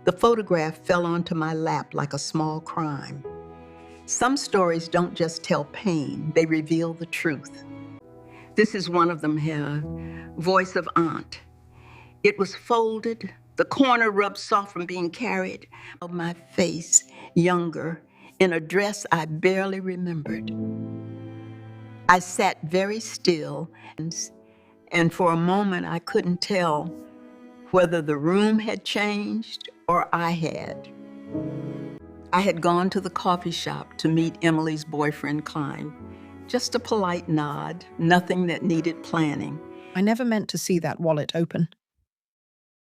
The photograph fell onto my lap like a small crime. Some stories don't just tell pain, they reveal the truth. This is one of them here, Voice of Aunt. It was folded, the corner rubbed soft from being carried, of my face, younger, in a dress I barely remembered. I sat very still, and for a moment I couldn't tell whether the room had changed or I had. I had gone to the coffee shop to meet Emily's boyfriend, Klein. Just a polite nod, nothing that needed planning. I never meant to see that wallet open.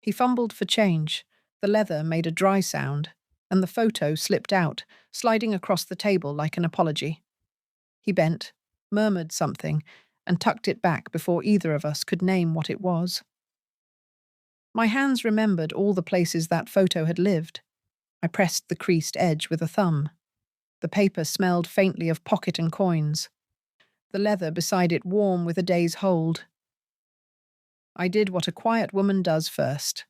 He fumbled for change. The leather made a dry sound, and the photo slipped out, sliding across the table like an apology. He bent, murmured something, and tucked it back before either of us could name what it was. My hands remembered all the places that photo had lived. I pressed the creased edge with a thumb. The paper smelled faintly of pocket and coins. The leather beside it warm with a day's hold. I did what a quiet woman does first.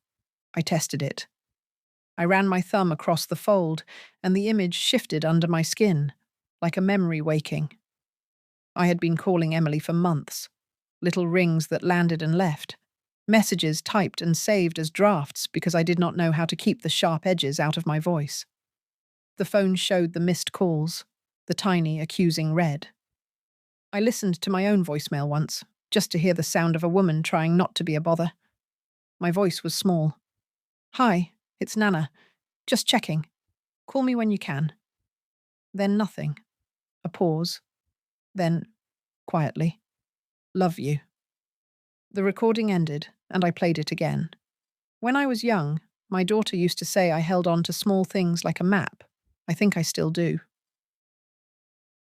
I tested it. I ran my thumb across the fold, and the image shifted under my skin, like a memory waking. I had been calling Emily for months. Little rings that landed and left. Messages typed and saved as drafts because I did not know how to keep the sharp edges out of my voice. The phone showed the missed calls, the tiny, accusing red. I listened to my own voicemail once, just to hear the sound of a woman trying not to be a bother. My voice was small. "Hi, it's Nana. Just checking. Call me when you can." Then nothing. A pause. Then, quietly, "Love you." The recording ended, and I played it again. When I was young, my daughter used to say I held on to small things like a map. I think I still do.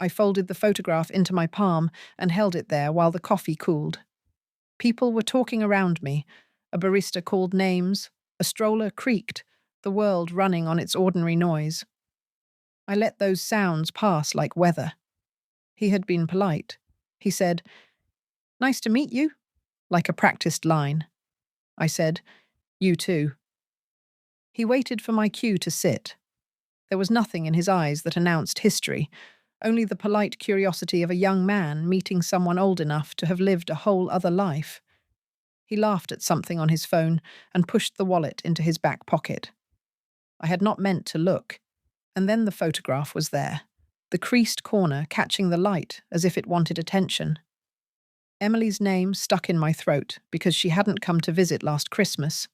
I folded the photograph into my palm and held it there while the coffee cooled. People were talking around me. A barista called names. A stroller creaked, the world running on its ordinary noise. I let those sounds pass like weather. He had been polite. He said, "Nice to meet you," like a practiced line. I said, "You too." He waited for my cue to sit. There was nothing in his eyes that announced history, only the polite curiosity of a young man meeting someone old enough to have lived a whole other life. He laughed at something on his phone and pushed the wallet into his back pocket. I had not meant to look, and then the photograph was there, the creased corner catching the light as if it wanted attention. Emily's name stuck in my throat because she hadn't come to visit last Christmas.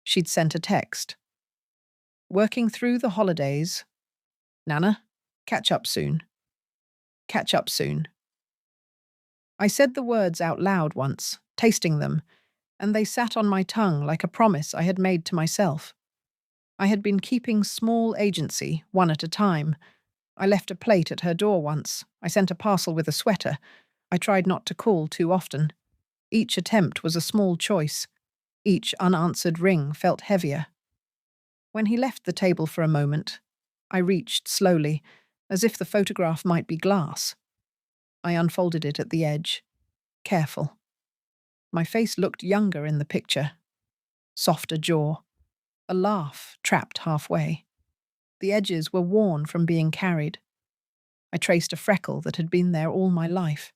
She'd sent a text. "Working through the holidays. Nana, catch up soon. Catch up soon." I said the words out loud once, tasting them, and they sat on my tongue like a promise I had made to myself. I had been keeping small agency, one at a time. I left a plate at her door once. I sent a parcel with a sweater. I tried not to call too often. Each attempt was a small choice. Each unanswered ring felt heavier. When he left the table for a moment, I reached slowly, as if the photograph might be glass. I unfolded it at the edge. Careful. My face looked younger in the picture. Softer jaw. A laugh trapped halfway. The edges were worn from being carried. I traced a freckle that had been there all my life.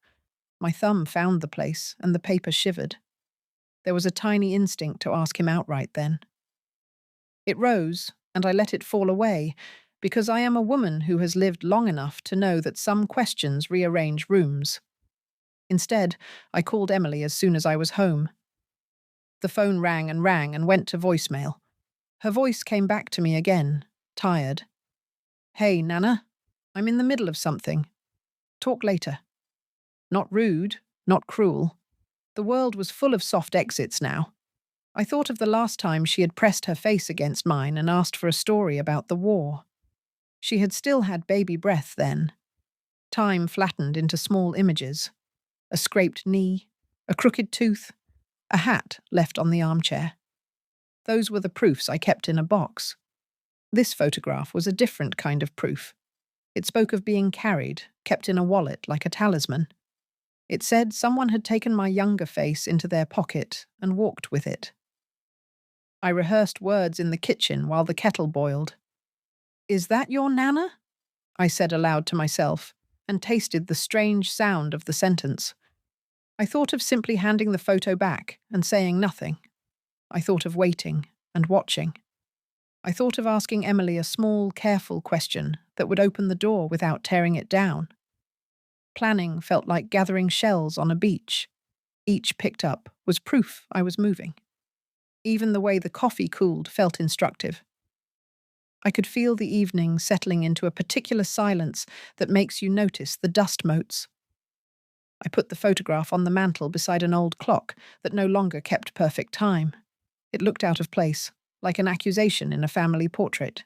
My thumb found the place, and the paper shivered. There was a tiny instinct to ask him outright then. It rose, and I let it fall away, because I am a woman who has lived long enough to know that some questions rearrange rooms. Instead, I called Emily as soon as I was home. The phone rang and went to voicemail. Her voice came back to me again, tired. "Hey, Nana, I'm in the middle of something. Talk later." Not rude, not cruel. The world was full of soft exits now. I thought of the last time she had pressed her face against mine and asked for a story about the war. She had still had baby breath then. Time flattened into small images. A scraped knee, a crooked tooth, a hat left on the armchair. Those were the proofs I kept in a box. This photograph was a different kind of proof. It spoke of being carried, kept in a wallet like a talisman. It said someone had taken my younger face into their pocket and walked with it. I rehearsed words in the kitchen while the kettle boiled. "Is that your Nana?" I said aloud to myself, and tasted the strange sound of the sentence. I thought of simply handing the photo back and saying nothing. I thought of waiting and watching. I thought of asking Emily a small, careful question that would open the door without tearing it down. Planning felt like gathering shells on a beach. Each picked up was proof I was moving. Even the way the coffee cooled felt instructive. I could feel the evening settling into a particular silence that makes you notice the dust motes. I put the photograph on the mantel beside an old clock that no longer kept perfect time. It looked out of place, like an accusation in a family portrait.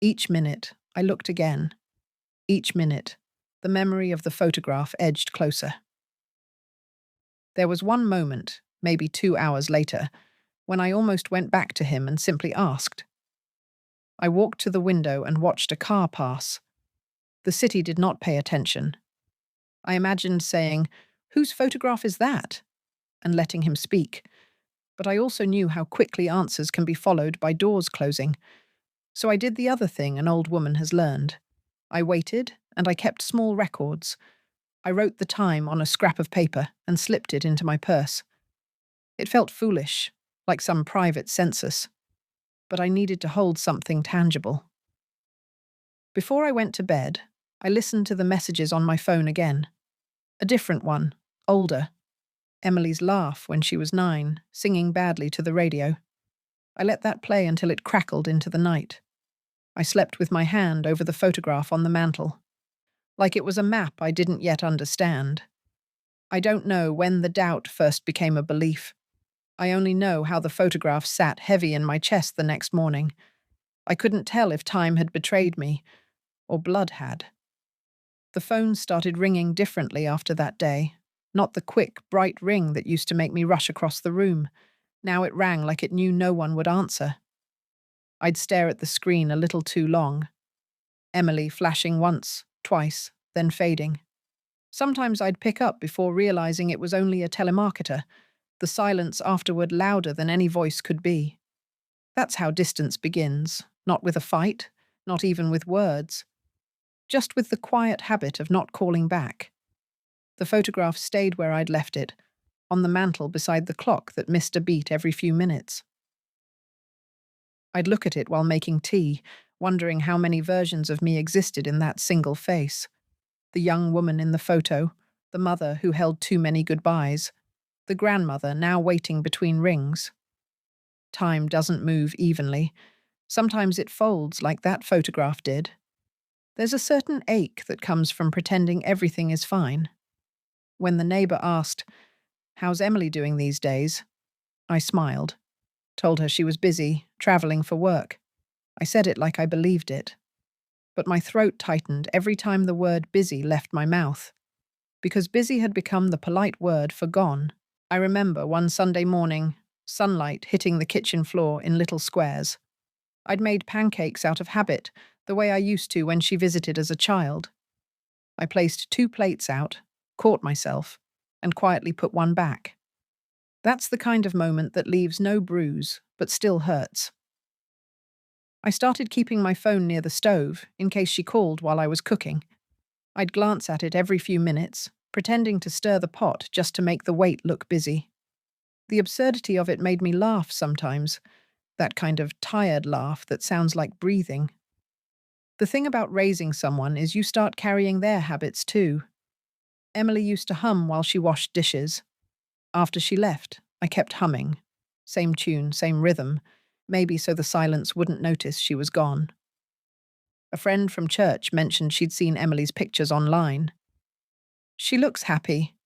Each minute, I looked again. Each minute, the memory of the photograph edged closer. There was one moment, maybe 2 hours later, when I almost went back to him and simply asked. I walked to the window and watched a car pass. The city did not pay attention. I imagined saying, "Whose photograph is that?" and letting him speak. But I also knew how quickly answers can be followed by doors closing. So I did the other thing an old woman has learned. I waited, and I kept small records. I wrote the time on a scrap of paper and slipped it into my purse. It felt foolish, like some private census. But I needed to hold something tangible. Before I went to bed, I listened to the messages on my phone again. A different one, older. Emily's laugh when she was 9, singing badly to the radio. I let that play until it crackled into the night. I slept with my hand over the photograph on the mantel, like it was a map I didn't yet understand. I don't know when the doubt first became a belief. I only know how the photograph sat heavy in my chest the next morning. I couldn't tell if time had betrayed me, or blood had. The phone started ringing differently after that day. Not the quick, bright ring that used to make me rush across the room. Now it rang like it knew no one would answer. I'd stare at the screen a little too long. Emily flashing once, twice, then fading. Sometimes I'd pick up before realizing it was only a telemarketer, the silence afterward louder than any voice could be. That's how distance begins, not with a fight, not even with words, just with the quiet habit of not calling back. The photograph stayed where I'd left it, on the mantel beside the clock that missed a beat every few minutes. I'd look at it while making tea, wondering how many versions of me existed in that single face. The young woman in the photo, the mother who held too many goodbyes, the grandmother now waiting between rings. Time doesn't move evenly. Sometimes it folds like that photograph did. There's a certain ache that comes from pretending everything is fine. When the neighbor asked, "How's Emily doing these days?" I smiled, told her she was busy, traveling for work. I said it like I believed it. But my throat tightened every time the word busy left my mouth. Because busy had become the polite word for gone. I remember one Sunday morning, sunlight hitting the kitchen floor in little squares. I'd made pancakes out of habit, the way I used to when she visited as a child. I placed 2 plates out, caught myself, and quietly put one back. That's the kind of moment that leaves no bruise, but still hurts. I started keeping my phone near the stove, in case she called while I was cooking. I'd glance at it every few minutes, pretending to stir the pot just to make the wait look busy. The absurdity of it made me laugh sometimes, that kind of tired laugh that sounds like breathing. The thing about raising someone is you start carrying their habits too. Emily used to hum while she washed dishes. After she left, I kept humming. Same tune, same rhythm, maybe so the silence wouldn't notice she was gone. A friend from church mentioned she'd seen Emily's pictures online. "She looks happy,"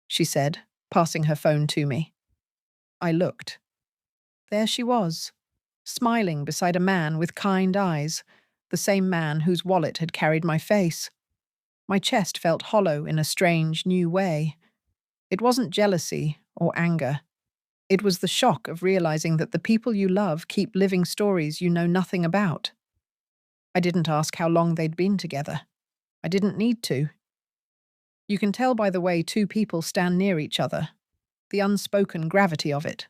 she said, passing her phone to me. I looked. There she was, smiling beside a man with kind eyes, the same man whose wallet had carried my face. My chest felt hollow in a strange, new way. It wasn't jealousy or anger. It was the shock of realizing that the people you love keep living stories you know nothing about. I didn't ask how long they'd been together. I didn't need to. You can tell by the way 2 people stand near each other, the unspoken gravity of it.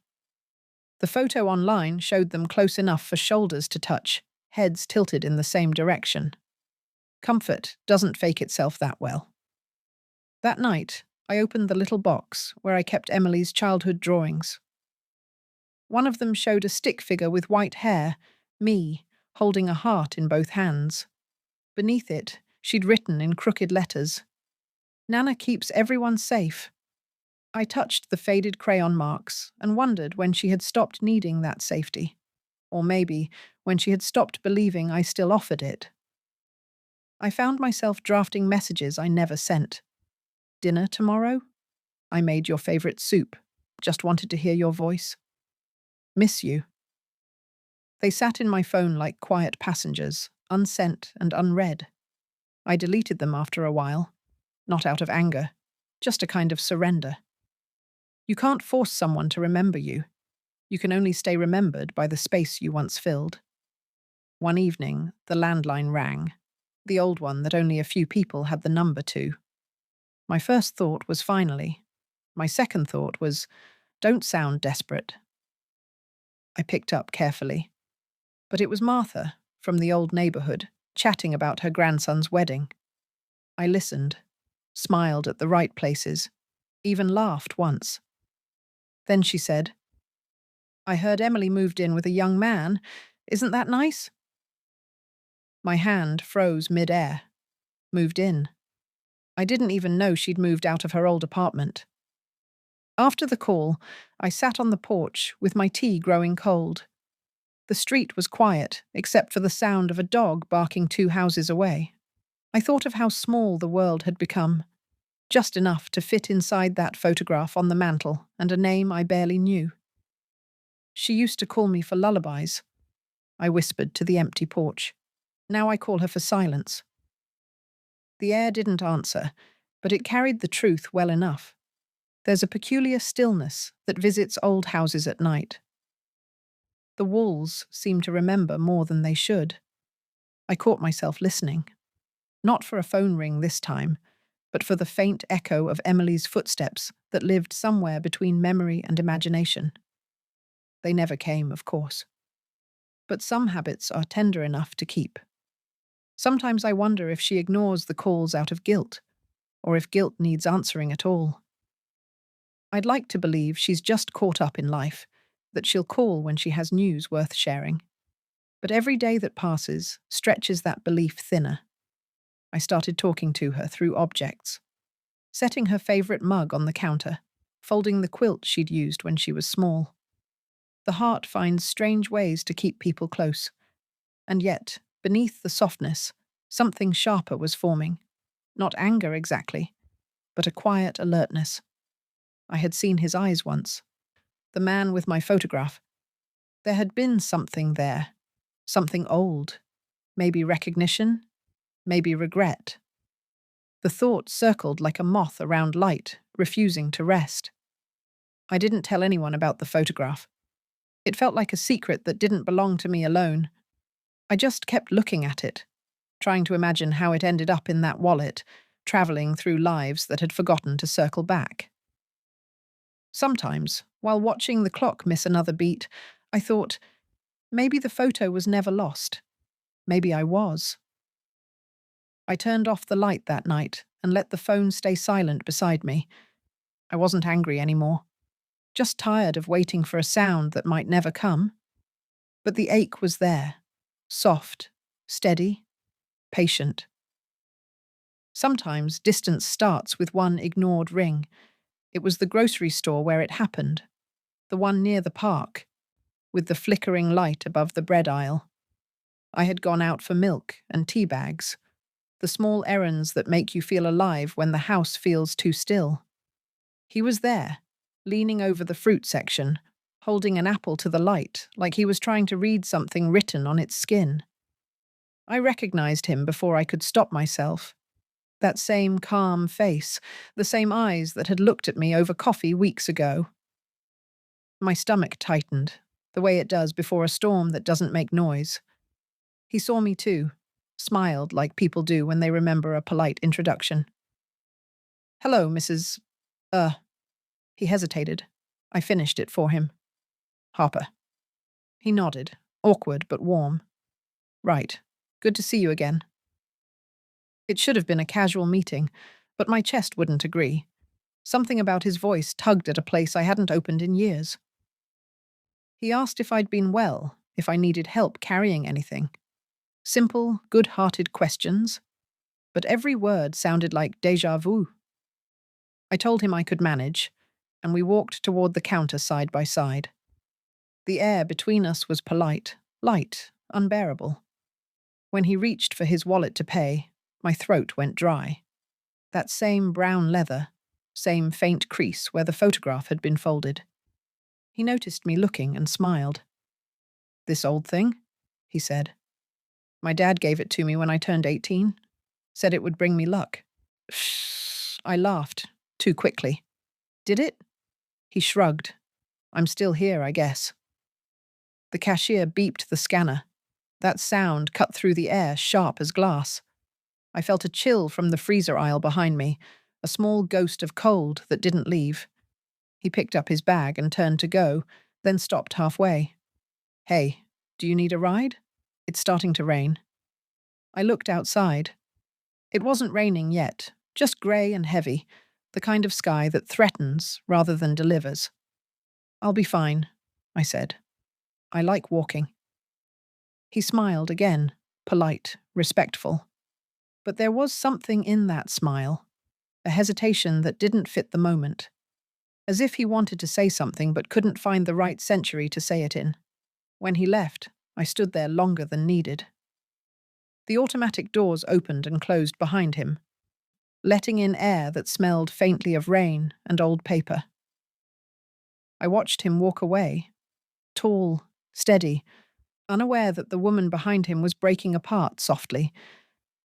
The photo online showed them close enough for shoulders to touch, heads tilted in the same direction. Comfort doesn't fake itself that well. That night, I opened the little box where I kept Emily's childhood drawings. One of them showed a stick figure with white hair, me, holding a heart in both hands. Beneath it, she'd written in crooked letters, "Nana keeps everyone safe." I touched the faded crayon marks and wondered when she had stopped needing that safety. Or maybe when she had stopped believing I still offered it. I found myself drafting messages I never sent. "Dinner tomorrow? I made your favorite soup. Just wanted to hear your voice. Miss you." They sat in my phone like quiet passengers, unsent and unread. I deleted them after a while, not out of anger, just a kind of surrender. You can't force someone to remember you. You can only stay remembered by the space you once filled. One evening, the landline rang, the old one that only a few people had the number to. My first thought was finally. My second thought was, don't sound desperate. I picked up carefully. But it was Martha, from the old neighborhood, chatting about her grandson's wedding. I listened, smiled at the right places, even laughed once. Then she said, "I heard Emily moved in with a young man. Isn't that nice?" My hand froze mid-air. Moved in. I didn't even know she'd moved out of her old apartment. After the call, I sat on the porch with my tea growing cold. The street was quiet, except for the sound of a dog barking 2 houses away. I thought of how small the world had become, just enough to fit inside that photograph on the mantel and a name I barely knew. "She used to call me for lullabies," I whispered to the empty porch. "Now I call her for silence." The air didn't answer, but it carried the truth well enough. There's a peculiar stillness that visits old houses at night. The walls seem to remember more than they should. I caught myself listening. Not for a phone ring this time, but for the faint echo of Emily's footsteps that lived somewhere between memory and imagination. They never came, of course. But some habits are tender enough to keep. Sometimes I wonder if she ignores the calls out of guilt, or if guilt needs answering at all. I'd like to believe she's just caught up in life, that she'll call when she has news worth sharing. But every day that passes stretches that belief thinner. I started talking to her through objects, setting her favorite mug on the counter, folding the quilt she'd used when she was small. The heart finds strange ways to keep people close. And yet, beneath the softness, something sharper was forming. Not anger exactly, but a quiet alertness. I had seen his eyes once. The man with my photograph. There had been something there. Something old. Maybe recognition. Maybe regret. The thought circled like a moth around light, refusing to rest. I didn't tell anyone about the photograph. It felt like a secret that didn't belong to me alone. I just kept looking at it, trying to imagine how it ended up in that wallet, traveling through lives that had forgotten to circle back. Sometimes, while watching the clock miss another beat, I thought, maybe the photo was never lost. Maybe I was. I turned off the light that night and let the phone stay silent beside me. I wasn't angry anymore, just tired of waiting for a sound that might never come. But the ache was there, soft, steady, patient. Sometimes distance starts with one ignored ring. It was the grocery store where it happened, the one near the park, with the flickering light above the bread aisle. I had gone out for milk and tea bags, the small errands that make you feel alive when the house feels too still. He was there, leaning over the fruit section, holding an apple to the light like he was trying to read something written on its skin. I recognized him before I could stop myself. That same calm face, the same eyes that had looked at me over coffee weeks ago. My stomach tightened, the way it does before a storm that doesn't make noise. He saw me too, smiled like people do when they remember a polite introduction. "Hello, Mrs. He hesitated. I finished it for him. Harper. He nodded, awkward but warm. Right. Good to see you again. It should have been a casual meeting, but my chest wouldn't agree. Something about his voice tugged at a place I hadn't opened in years. He asked if I'd been well, if I needed help carrying anything. Simple, good-hearted questions, but every word sounded like déjà vu. I told him I could manage, and we walked toward the counter side by side. The air between us was polite, light, unbearable. When he reached for his wallet to pay, my throat went dry. That same brown leather, same faint crease where the photograph had been folded. He noticed me looking and smiled. "This old thing?" he said. "My dad gave it to me when I turned 18. Said it would bring me luck." I laughed, too quickly. "Did it?" He shrugged. "I'm still here, I guess." The cashier beeped the scanner. That sound cut through the air, sharp as glass. I felt a chill from the freezer aisle behind me, a small ghost of cold that didn't leave. He picked up his bag and turned to go, then stopped halfway. "Hey, do you need a ride? It's starting to rain." I looked outside. It wasn't raining yet, just grey and heavy, the kind of sky that threatens rather than delivers. "I'll be fine," I said. "I like walking." He smiled again, polite, respectful. But there was something in that smile, a hesitation that didn't fit the moment, as if he wanted to say something but couldn't find the right century to say it in. When he left, I stood there longer than needed. The automatic doors opened and closed behind him, letting in air that smelled faintly of rain and old paper. I watched him walk away, tall, steady, unaware that the woman behind him was breaking apart softly.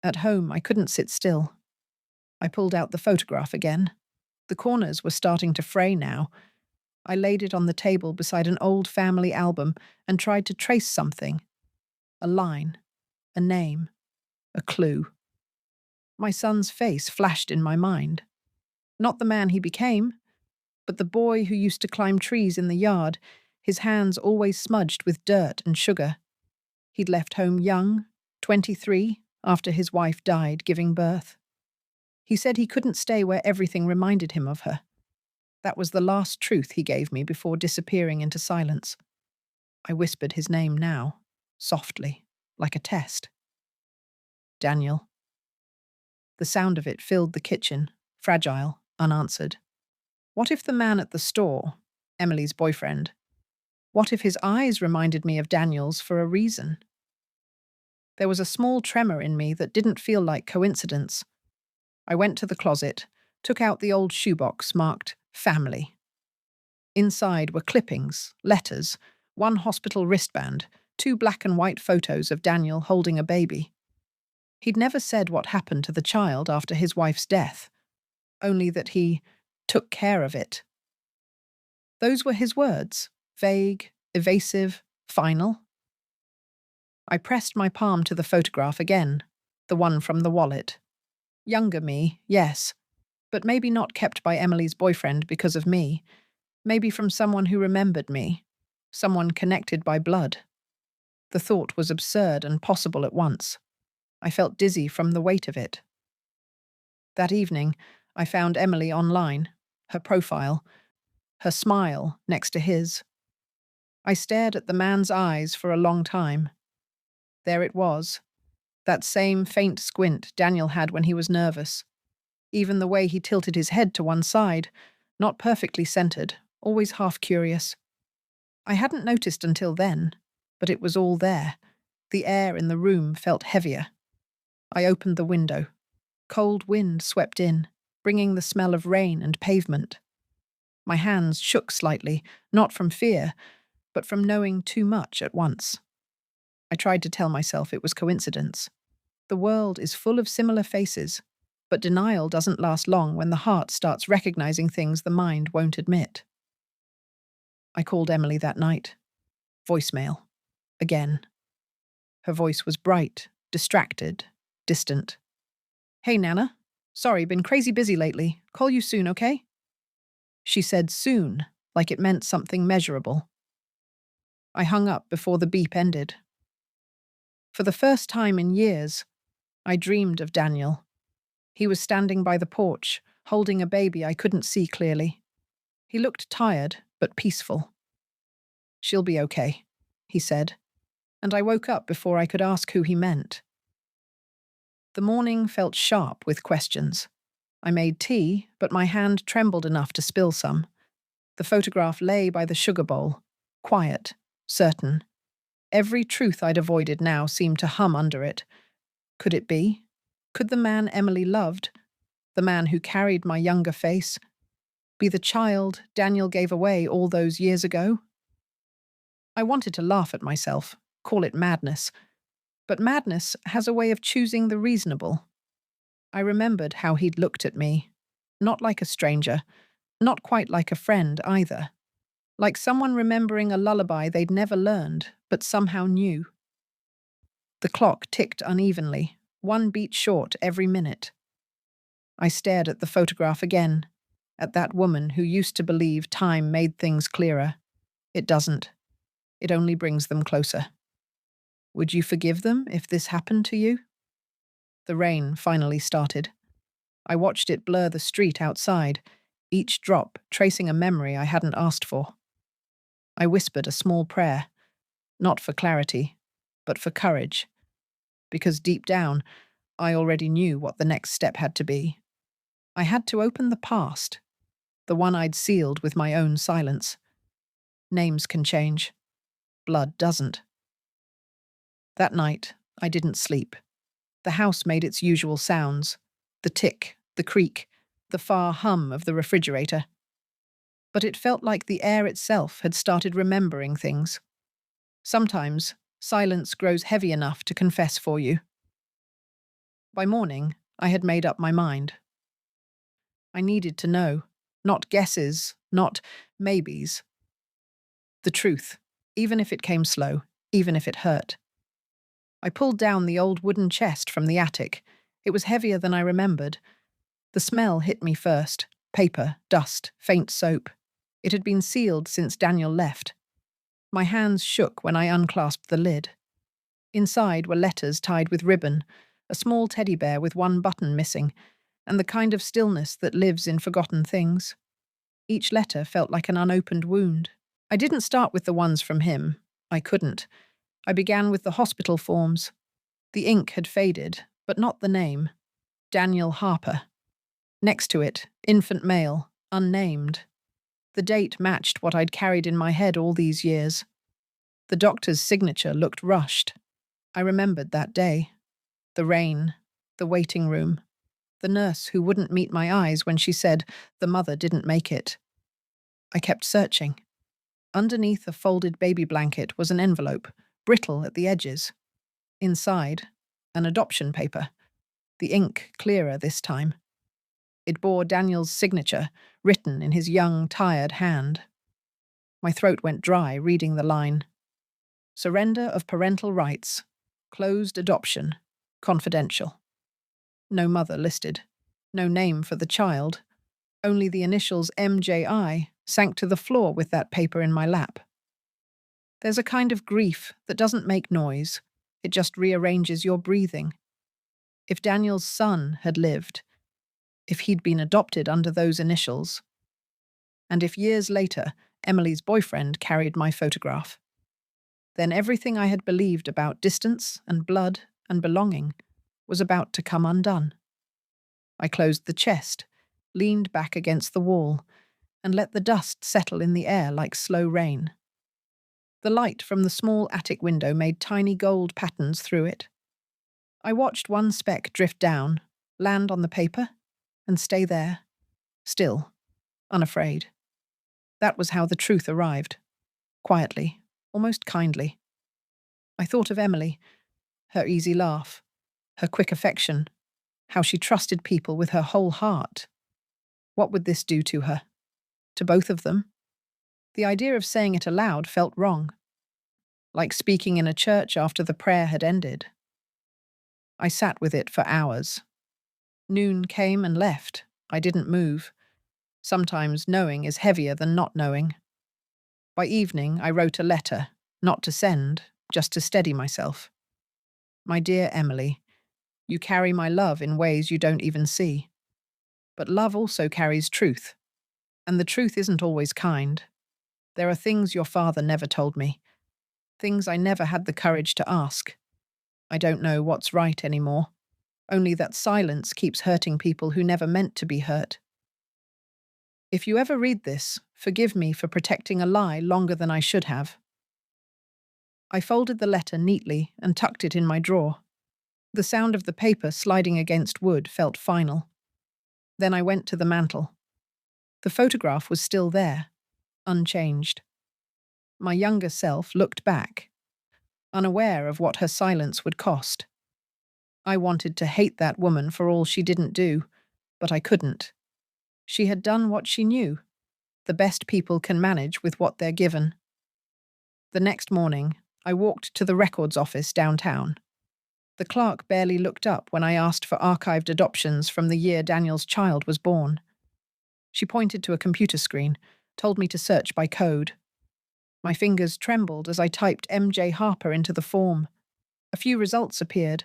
At home, I couldn't sit still. I pulled out the photograph again. The corners were starting to fray now. I laid it on the table beside an old family album and tried to trace something. A line, a name, a clue. My son's face flashed in my mind. Not the man he became, but the boy who used to climb trees in the yard, his hands always smudged with dirt and sugar. He'd left home young, 23, after his wife died giving birth. He said he couldn't stay where everything reminded him of her. That was the last truth he gave me before disappearing into silence. I whispered his name now, softly, like a test. "Daniel." The sound of it filled the kitchen, fragile, unanswered. What if the man at the store, Emily's boyfriend, what if his eyes reminded me of Daniel's for a reason? There was a small tremor in me that didn't feel like coincidence. I went to the closet, took out the old shoebox marked family. Inside were clippings, letters, one hospital wristband, 2 black and white photos of Daniel holding a baby. He'd never said what happened to the child after his wife's death, only that he took care of it. Those were his words, vague, evasive, final. I pressed my palm to the photograph again, the one from the wallet. Younger me, yes, but maybe not kept by Emily's boyfriend because of me. Maybe from someone who remembered me, someone connected by blood. The thought was absurd and possible at once. I felt dizzy from the weight of it. That evening, I found Emily online, her profile, her smile next to his. I stared at the man's eyes for a long time. There it was, that same faint squint Daniel had when he was nervous. Even the way he tilted his head to one side, not perfectly centered, always half curious. I hadn't noticed until then, but it was all there. The air in the room felt heavier. I opened the window. Cold wind swept in, bringing the smell of rain and pavement. My hands shook slightly, not from fear, but from knowing too much at once. I tried to tell myself it was coincidence. The world is full of similar faces, but denial doesn't last long when the heart starts recognizing things the mind won't admit. I called Emily that night. Voicemail. Again. Her voice was bright, distracted, distant. "Hey, Nana. Sorry, been crazy busy lately. Call you soon, okay?" She said soon, like it meant something measurable. I hung up before the beep ended. For the first time in years, I dreamed of Daniel. He was standing by the porch, holding a baby I couldn't see clearly. He looked tired, but peaceful. "She'll be okay," he said, and I woke up before I could ask who he meant. The morning felt sharp with questions. I made tea, but my hand trembled enough to spill some. The photograph lay by the sugar bowl, quiet, certain. Every truth I'd avoided now seemed to hum under it. Could it be? Could the man Emily loved, the man who carried my younger face, be the child Daniel gave away all those years ago? I wanted to laugh at myself, call it madness. But madness has a way of choosing the reasonable. I remembered how he'd looked at me. Not like a stranger, not quite like a friend either. Like someone remembering a lullaby they'd never learned, but somehow knew. The clock ticked unevenly, one beat short every minute. I stared at the photograph again, at that woman who used to believe time made things clearer. It doesn't. It only brings them closer. Would you forgive them if this happened to you? The rain finally started. I watched it blur the street outside, each drop tracing a memory I hadn't asked for. I whispered a small prayer, not for clarity, but for courage, because deep down, I already knew what the next step had to be. I had to open the past, the one I'd sealed with my own silence. Names can change. Blood doesn't. That night, I didn't sleep. The house made its usual sounds, the tick, the creak, the far hum of the refrigerator. But it felt like the air itself had started remembering things. Sometimes, silence grows heavy enough to confess for you. By morning, I had made up my mind. I needed to know, not guesses, not maybes. The truth, even if it came slow, even if it hurt. I pulled down the old wooden chest from the attic. It was heavier than I remembered. The smell hit me first. Paper, dust, faint soap. It had been sealed since Daniel left. My hands shook when I unclasped the lid. Inside were letters tied with ribbon, a small teddy bear with one button missing, and the kind of stillness that lives in forgotten things. Each letter felt like an unopened wound. I didn't start with the ones from him. I couldn't. I began with the hospital forms. The ink had faded, but not the name. Daniel Harper. Next to it, infant male, unnamed. The date matched what I'd carried in my head all these years. The doctor's signature looked rushed. I remembered that day. The rain, the waiting room, the nurse who wouldn't meet my eyes when she said the mother didn't make it. I kept searching. Underneath a folded baby blanket was an envelope, brittle at the edges. Inside, an adoption paper, the ink clearer this time. It bore Daniel's signature, written in his young, tired hand. My throat went dry reading the line. Surrender of parental rights. Closed adoption. Confidential. No mother listed. No name for the child. Only the initials MJI sank to the floor with that paper in my lap. There's a kind of grief that doesn't make noise. It just rearranges your breathing. If Daniel's son had lived, if he'd been adopted under those initials, and if years later Emily's boyfriend carried my photograph, then everything I had believed about distance and blood and belonging was about to come undone. I closed the chest, leaned back against the wall, and let the dust settle in the air like slow rain. The light from the small attic window made tiny gold patterns through it. I watched one speck drift down, land on the paper, and stay there, still, unafraid. That was how the truth arrived, quietly, almost kindly. I thought of Emily, her easy laugh, her quick affection, how she trusted people with her whole heart. What would this do to her? To both of them? The idea of saying it aloud felt wrong, like speaking in a church after the prayer had ended. I sat with it for hours. Noon came and left. I didn't move. Sometimes knowing is heavier than not knowing. By evening, I wrote a letter, Not to send, just to steady myself. My dear Emily, you carry my love in ways you don't even see. But love also carries truth. And the truth isn't always kind. There are things your father never told me. Things I never had the courage to ask. I don't know what's right anymore. Only that silence keeps hurting people who never meant to be hurt. If you ever read this, forgive me for protecting a lie longer than I should have. I folded the letter neatly and tucked it in my drawer. The sound of the paper sliding against wood felt final. Then I went to the mantel. The photograph was still there, unchanged. My younger self looked back, unaware of what her silence would cost. I wanted to hate that woman for all she didn't do, but I couldn't. She had done what she knew. The best people can manage with what they're given. The next morning, I walked to the records office downtown. The clerk barely looked up when I asked for archived adoptions from the year Daniel's child was born. She pointed to a computer screen, told me to search by code. My fingers trembled as I typed MJ Harper into the form. A few results appeared,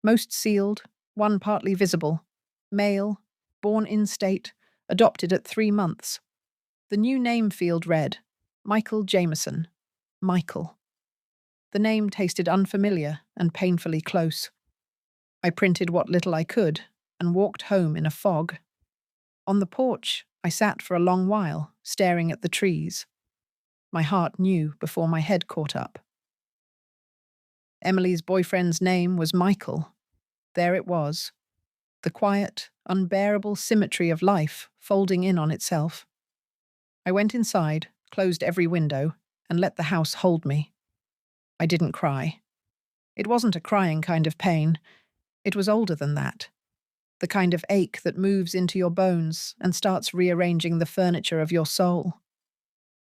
most sealed, one partly visible. Male, born in state, adopted at 3 months. The new name field read, Michael Jameson. Michael. The name tasted unfamiliar and painfully close. I printed what little I could and walked home in a fog. On the porch, I sat for a long while, staring at the trees. My heart knew before my head caught up. Emily's boyfriend's name was Michael. There it was, the quiet, unbearable symmetry of life folding in on itself. I went inside, closed every window, and let the house hold me. I didn't cry. It wasn't a crying kind of pain. It was older than that. The kind of ache that moves into your bones and starts rearranging the furniture of your soul.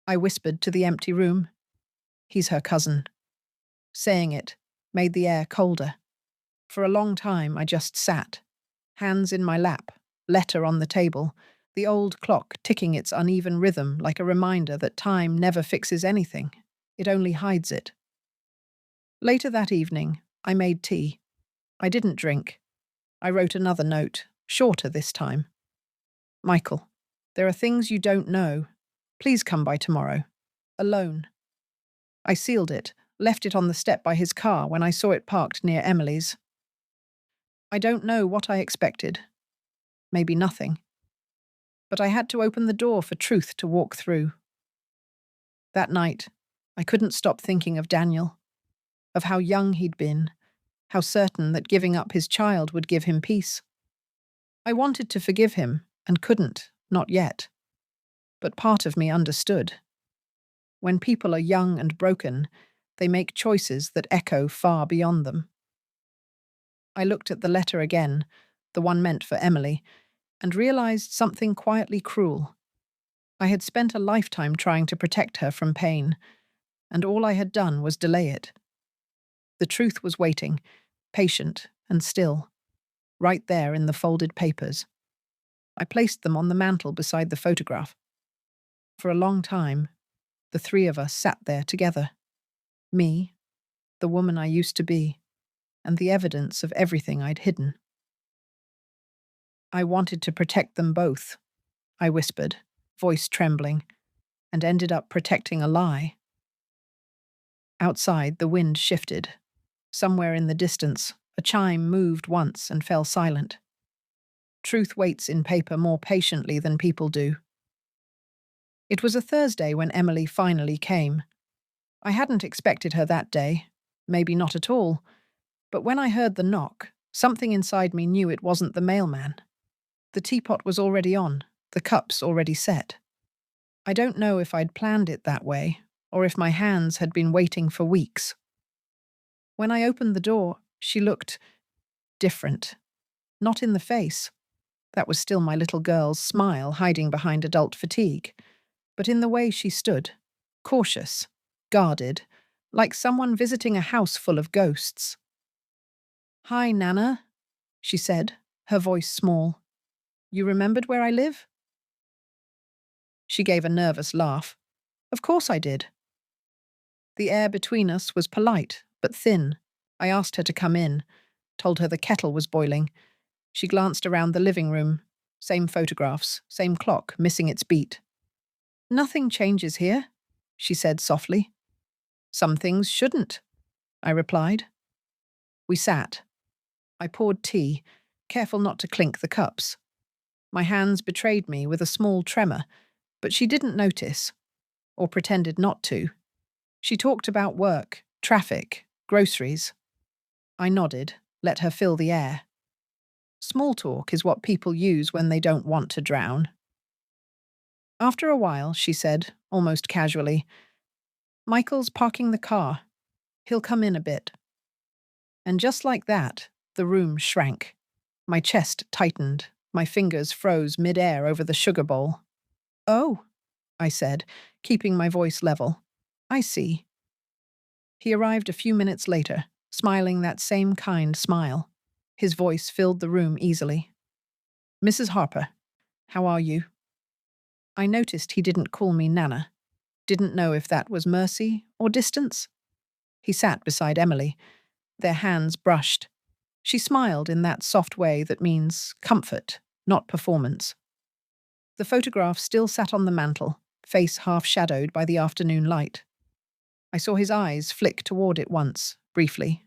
I whispered to the empty room, "He's her cousin." Saying it made the air colder. For a long time, I just sat, hands in my lap, letter on the table, the old clock ticking its uneven rhythm like a reminder that time never fixes anything. It only hides it. Later that evening, I made tea. I didn't drink. I wrote another note, shorter this time. Michael, there are things you don't know. Please come by tomorrow. Alone. I sealed it, left it on the step by his car when I saw it parked near Emily's. I don't know what I expected. Maybe nothing. But I had to open the door for truth to walk through. That night, I couldn't stop thinking of Daniel, of how young he'd been, how certain that giving up his child would give him peace. I wanted to forgive him, and couldn't, not yet. But part of me understood. When people are young and broken, they make choices that echo far beyond them. I looked at the letter again, the one meant for Emily, and realized something quietly cruel. I had spent a lifetime trying to protect her from pain, and all I had done was delay it. The truth was waiting, patient and still, right there in the folded papers. I placed them on the mantel beside the photograph. For a long time, the three of us sat there together. Me, the woman I used to be, and the evidence of everything I'd hidden. I wanted to protect them both, I whispered, voice trembling, and ended up protecting a lie. Outside, the wind shifted. Somewhere in the distance, a chime moved once and fell silent. Truth waits in paper more patiently than people do. It was a Thursday when Emily finally came. I hadn't expected her that day, maybe not at all, but when I heard the knock, something inside me knew it wasn't the mailman. The teapot was already on, the cups already set. I don't know if I'd planned it that way, or if my hands had been waiting for weeks. When I opened the door, she looked different. Not in the face. That was still my little girl's smile hiding behind adult fatigue. But in the way she stood, cautious, guarded, like someone visiting a house full of ghosts. "Hi, Nana," she said, her voice small. "You remembered where I live?" She gave a nervous laugh. "Of course I did." The air between us was polite, but thin. I asked her to come in, told her the kettle was boiling. She glanced around the living room. Same photographs, same clock, missing its beat. "Nothing changes here," she said softly. "Some things shouldn't," I replied. We sat. I poured tea, careful not to clink the cups. My hands betrayed me with a small tremor, but she didn't notice, or pretended not to. She talked about work, traffic, groceries. I nodded, let her fill the air. Small talk is what people use when they don't want to drown. After a while, she said, almost casually, "Michael's parking the car. He'll come in a bit." And just like that, the room shrank. My chest tightened. My fingers froze mid-air over the sugar bowl. "Oh," I said, keeping my voice level. "I see." He arrived a few minutes later, smiling that same kind smile. His voice filled the room easily. "Mrs. Harper, how are you?" I noticed he didn't call me Nana. Didn't know if that was mercy or distance. He sat beside Emily. Their hands brushed. She smiled in that soft way that means comfort, not performance. The photograph still sat on the mantel, face half-shadowed by the afternoon light. I saw his eyes flick toward it once, briefly,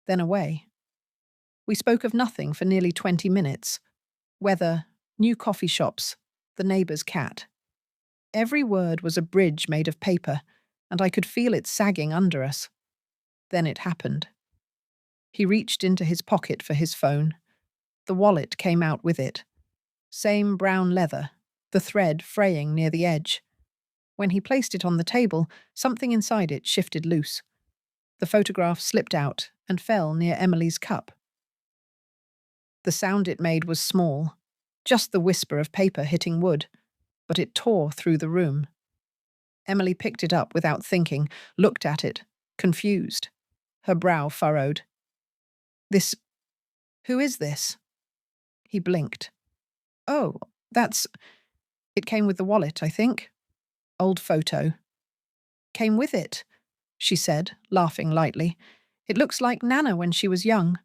then away. We spoke of nothing for nearly 20 minutes. Weather, new coffee shops, the neighbor's cat. Every word was a bridge made of paper, and I could feel it sagging under us. Then it happened. He reached into his pocket for his phone. The wallet came out with it. Same brown leather, the thread fraying near the edge. When he placed it on the table, something inside it shifted loose. The photograph slipped out and fell near Emily's cup. The sound it made was small, just the whisper of paper hitting wood, but it tore through the room. Emily picked it up without thinking, looked at it, confused. Her brow furrowed. Who is this?" He blinked. "Oh, it came with the wallet, I think. Old photo." "Came with it," she said, laughing lightly. "It looks like Nana when she was young."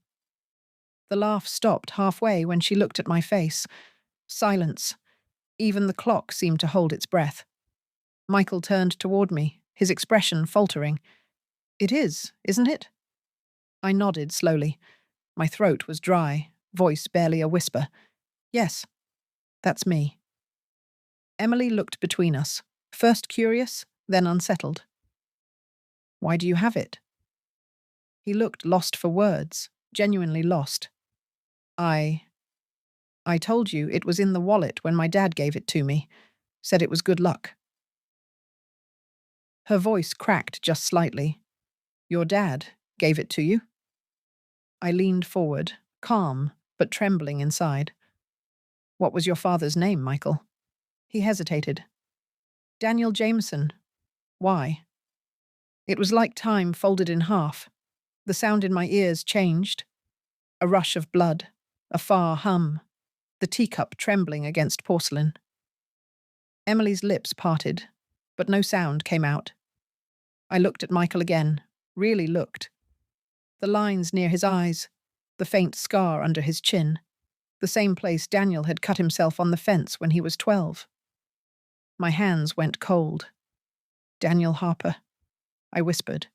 The laugh stopped halfway when she looked at my face. Silence. Even the clock seemed to hold its breath. Michael turned toward me, his expression faltering. "It is, isn't it?" I nodded slowly. My throat was dry, voice barely a whisper. "Yes, that's me." Emily looked between us, first curious, then unsettled. "Why do you have it?" He looked lost for words, genuinely lost. I told you it was in the wallet when my dad gave it to me. Said it was good luck." Her voice cracked just slightly. "Your dad gave it to you?" I leaned forward, calm, but trembling inside. "What was your father's name, Michael?" He hesitated. "Daniel Jameson. Why?" It was like time folded in half. The sound in my ears changed. A rush of blood, a far hum, the teacup trembling against porcelain. Emily's lips parted, but no sound came out. I looked at Michael again, really looked. The lines near his eyes, the faint scar under his chin, the same place Daniel had cut himself on the fence when he was 12. My hands went cold. "Daniel Harper," I whispered.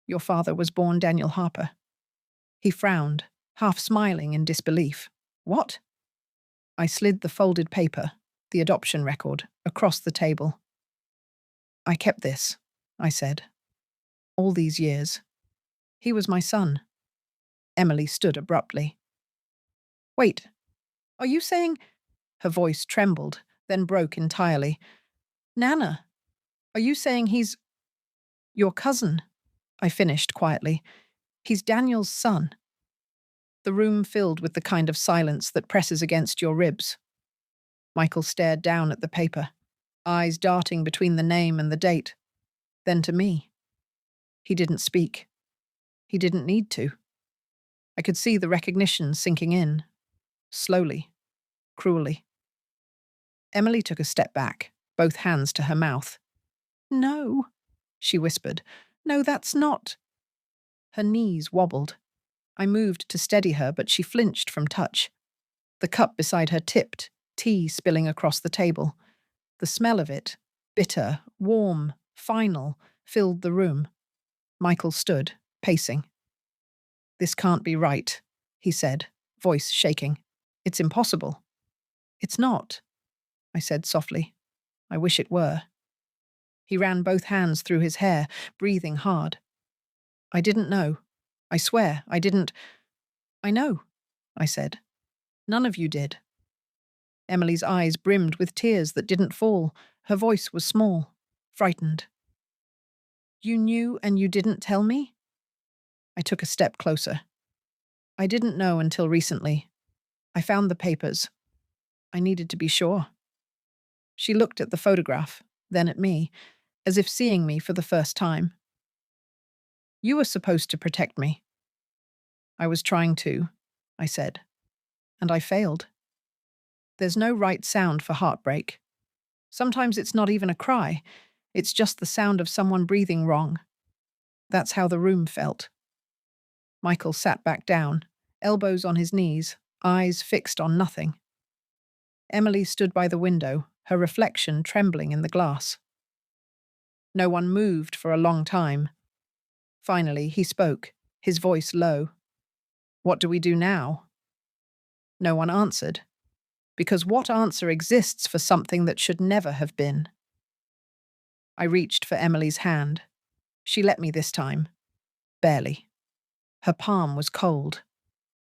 "Your father was born Daniel Harper." He frowned, half smiling in disbelief. "What?" I slid the folded paper, the adoption record, across the table. "I kept this," I said. "All these years. He was my son." Emily stood abruptly. "Wait, are you saying—" Her voice trembled, then broke entirely. "Nana, are you saying he's—" "Your cousin," I finished quietly. "He's Daniel's son." The room filled with the kind of silence that presses against your ribs. Michael stared down at the paper, eyes darting between the name and the date, then to me. He didn't speak. He didn't need to. I could see the recognition sinking in, slowly, cruelly. Emily took a step back, both hands to her mouth. "No," she whispered. No, that's not. Her knees wobbled. I moved to steady her, but she flinched from touch. The cup beside her tipped, tea spilling across the table. The smell of it, bitter, warm, final, filled the room. Michael stood, pacing. "This can't be right," he said, voice shaking. "It's impossible." "It's not," I said softly. "I wish it were." He ran both hands through his hair, breathing hard. "I didn't know. I swear, I didn't." "I know," I said. "None of you did." Emily's eyes brimmed with tears that didn't fall. Her voice was small, frightened. "You knew and you didn't tell me?" I took a step closer. "I didn't know until recently. I found the papers. I needed to be sure." She looked at the photograph, then at me, as if seeing me for the first time. "You were supposed to protect me." "I was trying to," I said. "And I failed." There's no right sound for heartbreak. Sometimes it's not even a cry. It's just the sound of someone breathing wrong. That's how the room felt. Michael sat back down, elbows on his knees, eyes fixed on nothing. Emily stood by the window, her reflection trembling in the glass. No one moved for a long time. Finally, he spoke, his voice low. "What do we do now?" No one answered. Because what answer exists for something that should never have been? I reached for Emily's hand. She let me this time. Barely. Her palm was cold.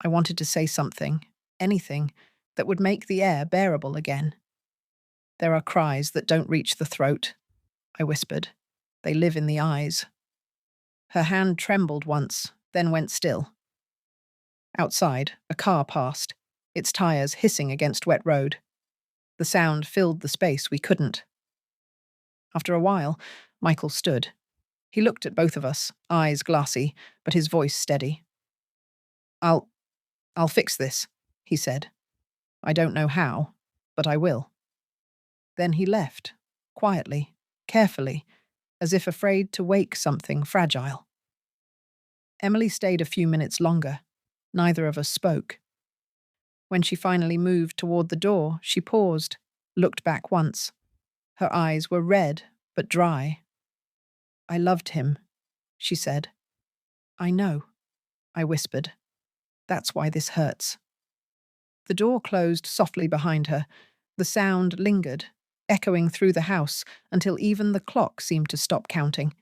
I wanted to say something, anything, that would make the air bearable again. "There are cries that don't reach the throat," I whispered. "They live in the eyes." Her hand trembled once, then went still. Outside, a car passed, its tires hissing against wet road. The sound filled the space we couldn't. After a while, Michael stood. He looked at both of us, eyes glassy, but his voice steady. I'll fix this," he said. "I don't know how, but I will." Then he left, quietly, carefully, as if afraid to wake something fragile. Emily stayed a few minutes longer. Neither of us spoke. When she finally moved toward the door, she paused, looked back once. Her eyes were red, but dry. "I loved him," she said. "I know," I whispered. "That's why this hurts." The door closed softly behind her. The sound lingered, echoing through the house until even the clock seemed to stop counting.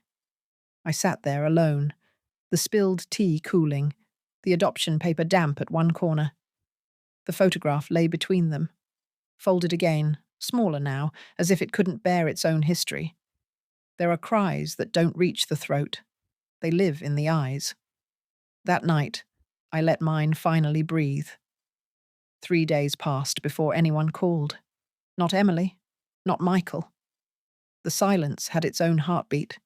I sat there alone, the spilled tea cooling, the adoption paper damp at one corner. The photograph lay between them, folded again, smaller now, as if it couldn't bear its own history. There are cries that don't reach the throat. They live in the eyes. That night, I let mine finally breathe. 3 days passed before anyone called. Not Emily, not Michael. The silence had its own heartbeat.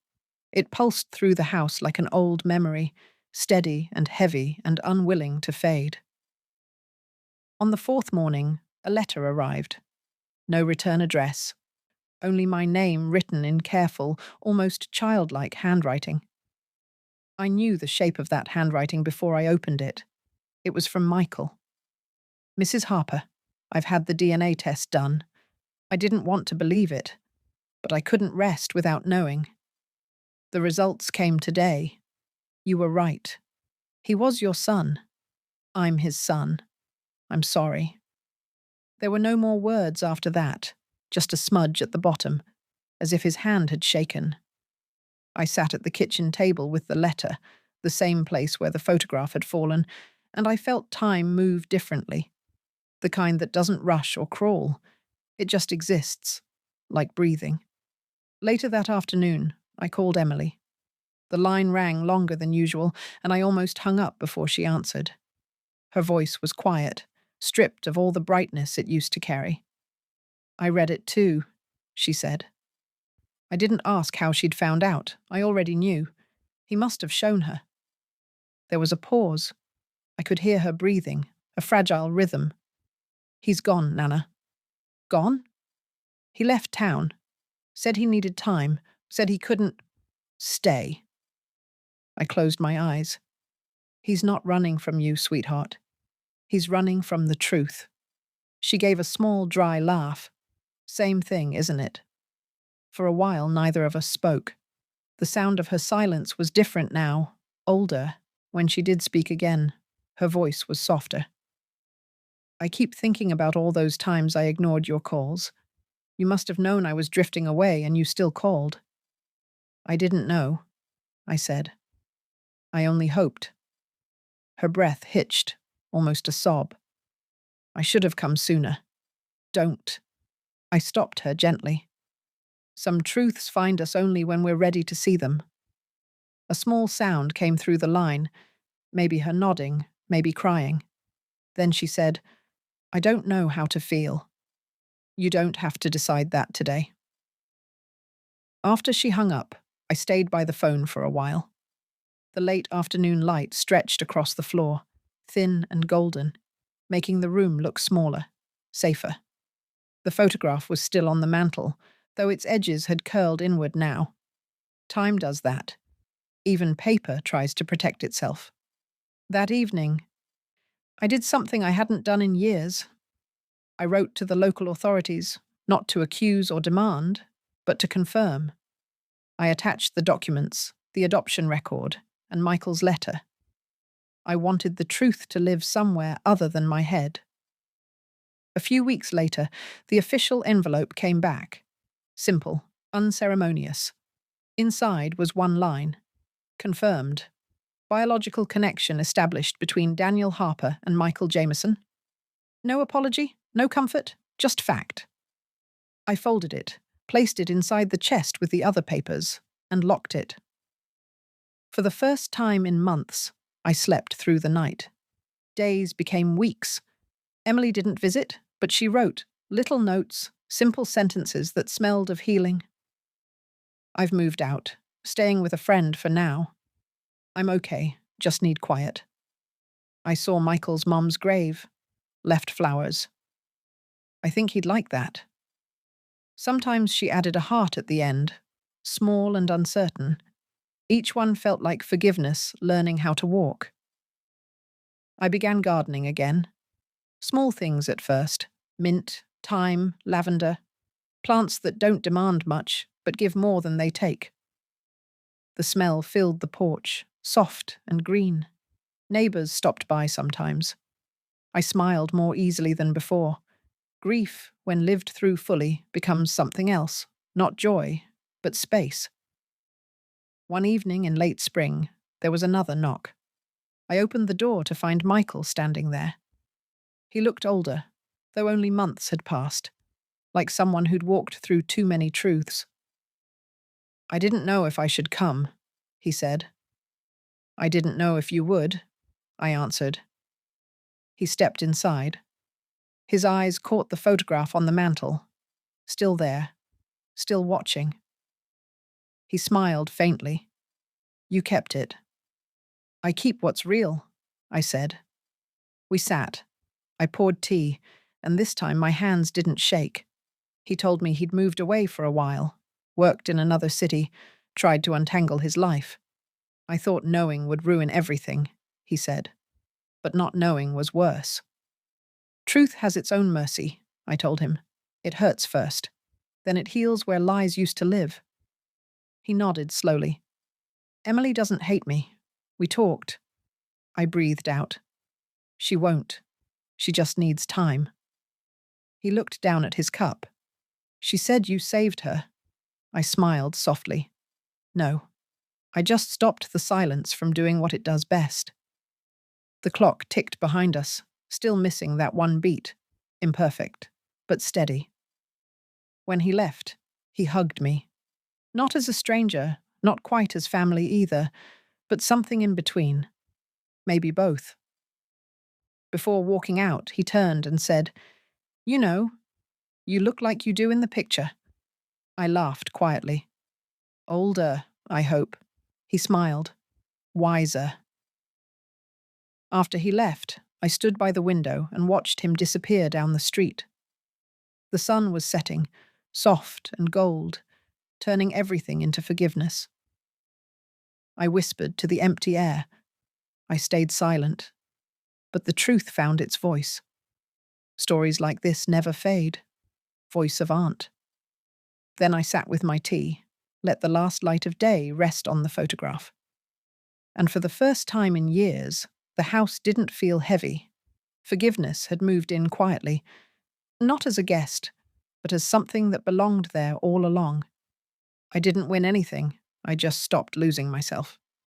It pulsed through the house like an old memory, steady and heavy and unwilling to fade. On the fourth morning, a letter arrived. No return address. Only my name written in careful, almost childlike handwriting. I knew the shape of that handwriting before I opened it. It was from Michael. "Mrs. Harper, I've had the DNA test done. I didn't want to believe it, but I couldn't rest without knowing. The results came today. You were right. He was your son. I'm his son. I'm sorry." There were no more words after that, just a smudge at the bottom, as if his hand had shaken. I sat at the kitchen table with the letter, the same place where the photograph had fallen, and I felt time move differently. The kind that doesn't rush or crawl. It just exists, like breathing. Later that afternoon, I called Emily. The line rang longer than usual, and I almost hung up before she answered. Her voice was quiet, stripped of all the brightness it used to carry. "I read it too," she said. I didn't ask how she'd found out. I already knew. He must have shown her. There was a pause. I could hear her breathing, a fragile rhythm. "He's gone, Nana." "Gone?" "He left town. Said he needed time. Said he couldn't stay." I closed my eyes. He's not running from you, sweetheart. He's running from the truth. She gave a small, dry laugh. Same thing, isn't it? For a while, neither of us spoke. The sound of her silence was different now, older. When she did speak again, her voice was softer. I keep thinking about all those times I ignored your calls. You must have known I was drifting away and you still called. I didn't know, I said. I only hoped. Her breath hitched, almost a sob. I should have come sooner. Don't. I stopped her gently. Some truths find us only when we're ready to see them. A small sound came through the line, maybe her nodding, maybe crying. Then she said, I don't know how to feel. You don't have to decide that today. After she hung up, I stayed by the phone for a while. The late afternoon light stretched across the floor, thin and golden, making the room look smaller, safer. The photograph was still on the mantel, though its edges had curled inward now. Time does that. Even paper tries to protect itself. That evening, I did something I hadn't done in years. I wrote to the local authorities, not to accuse or demand, but to confirm. I attached the documents, the adoption record, and Michael's letter. I wanted the truth to live somewhere other than my head. A few weeks later, the official envelope came back. Simple, unceremonious. Inside was one line. Confirmed. Biological connection established between Daniel Harper and Michael Jameson. No apology, no comfort, just fact. I folded it, placed it inside the chest with the other papers, and locked it. For the first time in months, I slept through the night. Days became weeks. Emily didn't visit, but she wrote little notes, simple sentences that smelled of healing. I've moved out, staying with a friend for now. I'm okay, just need quiet. I saw Michael's mum's grave, left flowers. I think he'd like that. Sometimes she added a heart at the end, small and uncertain. Each one felt like forgiveness, learning how to walk. I began gardening again. Small things at first, mint, thyme, lavender, plants that don't demand much, but give more than they take. The smell filled the porch, soft and green. Neighbours stopped by sometimes. I smiled more easily than before. Grief, when lived through fully, becomes something else, not joy, but space. One evening in late spring, there was another knock. I opened the door to find Michael standing there. He looked older, though only months had passed, like someone who'd walked through too many truths. I didn't know if I should come, he said. I didn't know if you would, I answered. He stepped inside. His eyes caught the photograph on the mantel. Still there, still watching. He smiled faintly. You kept it. I keep what's real, I said. We sat. I poured tea, and this time my hands didn't shake. He told me he'd moved away for a while, worked in another city, tried to untangle his life. I thought knowing would ruin everything, he said. But not knowing was worse. Truth has its own mercy, I told him. It hurts first. Then it heals where lies used to live. He nodded slowly. Emily doesn't hate me. We talked. I breathed out. She won't. She just needs time. He looked down at his cup. She said you saved her. I smiled softly. No. I just stopped the silence from doing what it does best. The clock ticked behind us, still missing that one beat. Imperfect, but steady. When he left, he hugged me. Not as a stranger, not quite as family either, but something in between. Maybe both. Before walking out, he turned and said, You know, you look like you do in the picture. I laughed quietly. Older, I hope. He smiled. Wiser. After he left, I stood by the window and watched him disappear down the street. The sun was setting, soft and gold, turning everything into forgiveness. I whispered to the empty air. I stayed silent, but the truth found its voice. Stories like this never fade. Voice of aunt. Then I sat with my tea, let the last light of day rest on the photograph. And for the first time in years, the house didn't feel heavy. Forgiveness had moved in quietly, not as a guest, but as something that belonged there all along. I didn't win anything, I just stopped losing myself.